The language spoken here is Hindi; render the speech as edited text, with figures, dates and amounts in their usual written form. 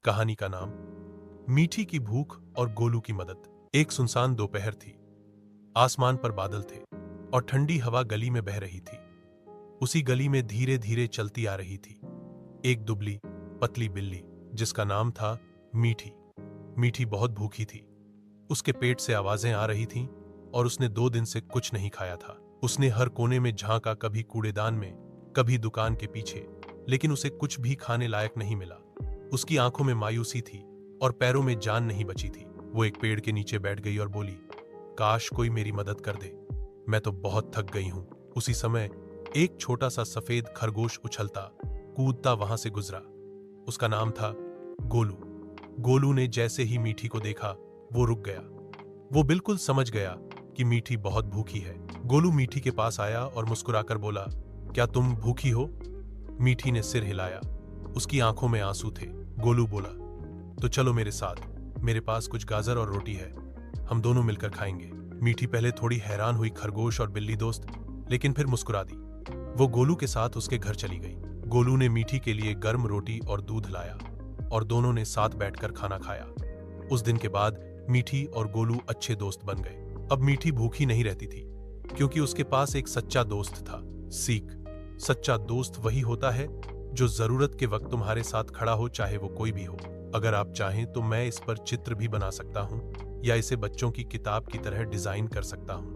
कहानी का नाम मीठी की भूख और गोलू की मदद। एक सुनसान दोपहर थी। आसमान पर बादल थे और ठंडी हवा गली में बह रही थी। उसी गली में धीरे धीरे चलती आ रही थी एक दुबली पतली बिल्ली जिसका नाम था मीठी। मीठी बहुत भूखी थी। उसके पेट से आवाजें आ रही थीं और उसने 2 दिन से कुछ नहीं खाया था। उसने हर कोने में झांका, कभी कूड़ेदान में, कभी दुकान के पीछे, लेकिन उसे कुछ भी खाने लायक नहीं मिला। उसकी आंखों में मायूसी थी और पैरों में जान नहीं बची थी। वो एक पेड़ के नीचे बैठ गई और बोली, काश कोई मेरी मदद कर दे, मैं तो बहुत थक गई हूं। उसी समय एक छोटा सा सफेद खरगोश उछलता कूदता वहां से गुजरा। उसका नाम था गोलू। गोलू ने जैसे ही मीठी को देखा वो रुक गया। वो बिल्कुल समझ गया कि मीठी बहुत भूखी है। गोलू मीठी के पास आया और मुस्कुराकर बोला, क्या तुम भूखी हो? मीठी ने सिर हिलाया। उसकी आंखों में आंसू थे। गोलू बोला, तो चलो मेरे साथ, मेरे पास कुछ गाजर और रोटी है, हम दोनों मिलकर खाएंगे। मीठी पहले थोड़ी हैरान हुई, खरगोश और बिल्ली दोस्त, लेकिन फिर मुस्कुरा दी। वो गोलू के साथ उसके घर चली गई। गोलू ने मीठी के लिए गर्म रोटी और दूध लाया और दोनों ने साथ बैठकर खाना खाया। उस दिन के बाद मीठी और गोलू अच्छे दोस्त बन गए। अब मीठी भूखी नहीं रहती थी क्योंकि उसके पास एक सच्चा दोस्त था। सीख, सच्चा दोस्त वही होता है जो जरूरत के वक्त तुम्हारे साथ खड़ा हो, चाहे वो कोई भी हो। अगर आप चाहें तो मैं इस पर चित्र भी बना सकता हूं या इसे बच्चों की किताब की तरह डिजाइन कर सकता हूं।